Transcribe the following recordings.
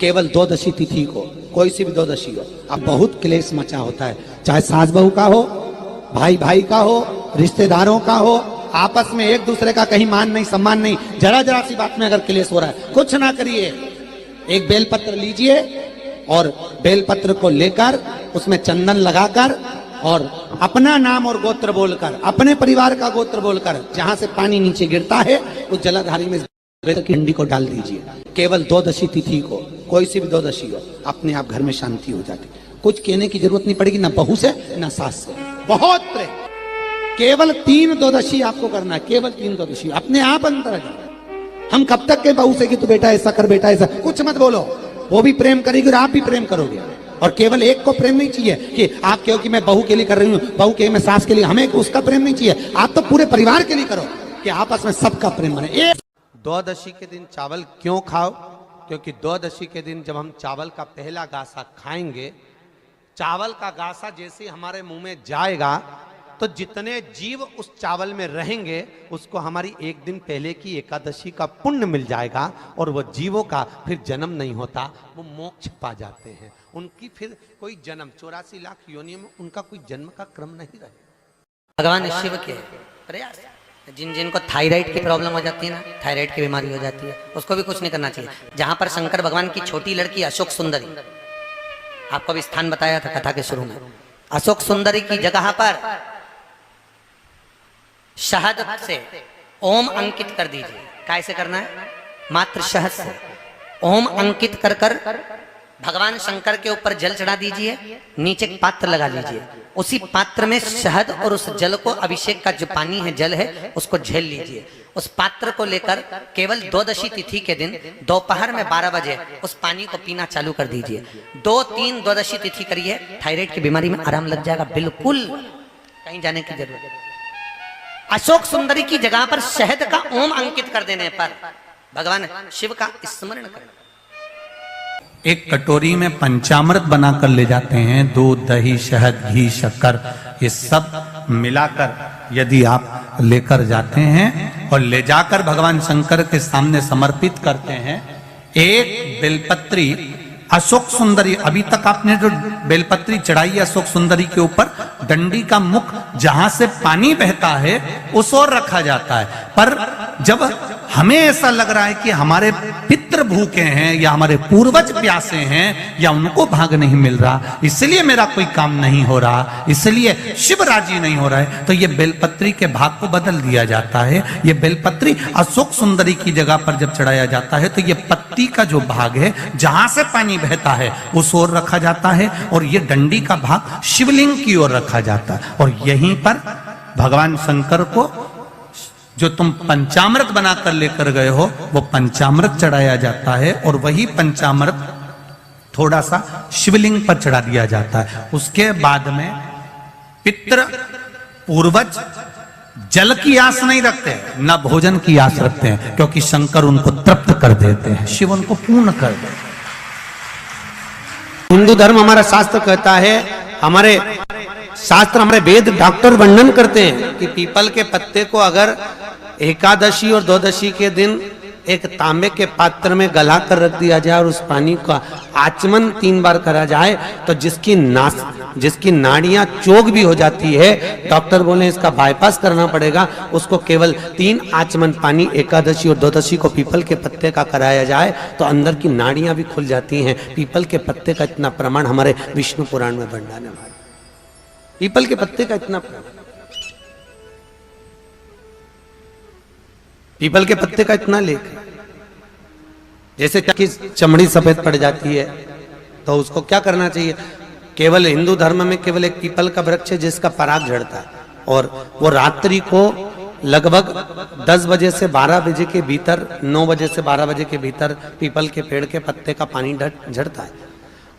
केवल द्वादशी तिथि को, कोई सी भी द्वादशी हो, अब बहुत क्लेश मचा होता है, चाहे सास बहू का हो, भाई भाई का हो, रिश्तेदारों का हो, आपस में एक दूसरे का कहीं मान नहीं सम्मान नहीं, जरा जरा सी बात में अगर क्लेश हो रहा है, कुछ ना करिए, एक बेलपत्र लीजिए और बेलपत्र को लेकर उसमें चंदन लगाकर और अपना नाम और गोत्र बोलकर, अपने परिवार का गोत्र बोलकर, जहां से पानी नीचे गिरता है उस जलाधारी में की हंडी को डाल दीजिए। केवल द्वादशी तिथि को, कोई सी भी द्वादशी हो, अपने आप घर में शांति हो जाती। कुछ कहने की जरूरत नहीं पड़ेगी, ना बहू से ना सास से, बहुत प्रेम। केवल 3 द्वादशी आपको करना है, केवल 3 द्वादशी, अपने आप अंतर आ जाए। हम कब तक के बहू से कि तू बेटा ऐसा कर, बेटा ऐसा, कुछ मत बोलो, वो भी प्रेम करेगी और आप भी प्रेम करोगे। और केवल एक को प्रेम नहीं चाहिए कि आप कहो कि मैं बहू के लिए कर रही हूँ, बहू के मैं सास के लिए, हमें उसका प्रेम नहीं चाहिए, आप तो पूरे परिवार के लिए करो कि आपस में सबका प्रेम बने। द्वादशी के दिन चावल क्यों खाओ? क्योंकि द्वादशी के दिन जब हम चावल का पहला गासा खाएंगे, चावल का गासा जैसे हमारे मुंह में जाएगा तो जितने जीव उस चावल में रहेंगे उसको हमारी एक दिन पहले की एकादशी का पुण्य मिल जाएगा और वो जीवों का फिर जन्म नहीं होता, वो मोक्ष पा जाते हैं। उनकी फिर कोई जन्म 84 लाख योनियों में उनका कोई जन्म का क्रम नहीं रहे। भगवान शिव के प्रयास, जिनको थायराइड की प्रॉब्लम हो जाती है ना, थायराइड की बीमारी हो जाती है, उसको भी कुछ नहीं करना चाहिए। जहां पर शंकर भगवान की छोटी लड़की अशोक सुंदरी, आपको भी स्थान बताया था कथा के शुरू में, अशोक सुंदरी की जगह पर शहद से ओम अंकित कर दीजिए। कैसे करना है? मात्र शहद से ओम अंकित कर कर भगवान शंकर के ऊपर जल चढ़ा दीजिए, नीचे एक पात्र लगा लीजिए, उसी पात्र में शहद और उस जल को, अभिषेक का जो पानी है, जल है, उसको झेल लीजिए। उस पात्र को लेकर केवल द्वादशी तिथि के दिन दोपहर में 12 बजे उस पानी को पीना चालू कर दीजिए। 2-3 द्वादशी तिथि करिए, थायराइड की बीमारी में आराम लग जाएगा, बिल्कुल कहीं जाने की जरूरत नहीं। अशोक सुंदरी की जगह पर शहद का ओम अंकित कर देने पर भगवान शिव का स्मरण करना। एक कटोरी में पंचामृत बनाकर ले जाते हैं, दूध, दही, शहद, घी, शक्कर, ये सब मिलाकर यदि आप लेकर जाते हैं और ले जाकर भगवान शंकर के सामने समर्पित करते हैं, एक बेलपत्री अशोक सुंदरी, अभी तक आपने जो बेलपत्री चढ़ाई है अशोक सुंदरी के ऊपर, डंडी का मुख जहां से पानी बहता है उस ओर रखा जाता है। पर जब हमें ऐसा लग रहा है कि हमारे पितृ भूखे हैं या हमारे पूर्वज प्यासे हैं या उनको भाग नहीं मिल रहा, इसलिए मेरा कोई काम नहीं हो रहा, इसलिए शिव राजी नहीं हो रहा है, तो ये बेलपत्री के भाग को बदल दिया जाता है। ये बेलपत्री अशोक सुंदरी की जगह पर जब चढ़ाया जाता है तो ये पत्ती का जो भाग है जहां से पानी बहता है उस ओर रखा जाता है और ये डंडी का भाग शिवलिंग की ओर रखा जाता है। और यहीं पर भगवान शंकर को जो तुम पंचामृत बनाकर लेकर गए हो वो पंचामृत चढ़ाया जाता है और वही पंचामृत थोड़ा सा शिवलिंग पर चढ़ा दिया जाता है। उसके बाद में पितृ पूर्वज जल की आस नहीं रखते, न भोजन की आस रखते हैं, क्योंकि शंकर उनको तृप्त कर देते हैं, शिव उनको पूर्ण कर देते हैं। हिंदू धर्म, हमारा शास्त्र कहता है, हमारे शास्त्र, हमारे वेद डॉक्टर वर्णन करते हैं कि पीपल के पत्ते को अगर एकादशी और द्वादशी के दिन एक तांबे के पात्र में गला कर रख दिया जाए और उस पानी का आचमन 3 बार करा जाए तो जिसकी नाड़ियां चोक भी हो जाती है, डॉक्टर बोले इसका बाईपास करना पड़ेगा, उसको केवल 3 आचमन पानी एकादशी और द्वादशी को पीपल के पत्ते का कराया जाए तो अंदर की नाड़ियां भी खुल जाती हैं। पीपल के पत्ते का इतना प्रमाण हमारे विष्णु पुराण में वर्णन है। पीपल के पत्ते का इतना, पीपल के पत्ते का इतना लेख है। जैसे कि चमड़ी सफेद पड़ जाती है तो उसको क्या करना चाहिए? केवल हिंदू धर्म में केवल एक पीपल का वृक्ष है जिसका पराग झड़ता है और वो रात्रि को लगभग 10 बजे से 12 बजे के भीतर, 9 बजे से 12 बजे के भीतर पीपल के पेड़ के पत्ते का पानी झड़ता है।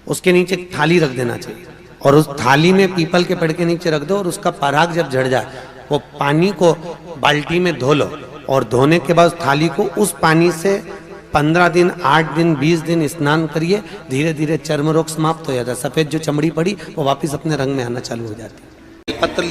उसके नीचे एक थाली रख देना चाहिए और उस थाली में पीपल के पेड़ के नीचे रख दो और उसका पराग जब झड़ जाए वो पानी को बाल्टी में धो लो और धोने के बाद थाली को उस पानी से 15 दिन, 8 दिन, 20 दिन स्नान करिए, धीरे धीरे चर्म रोग समाप्त हो जाता है। सफेद जो चमड़ी पड़ी वो वापस अपने रंग में आना चालू हो जाती है। पत्र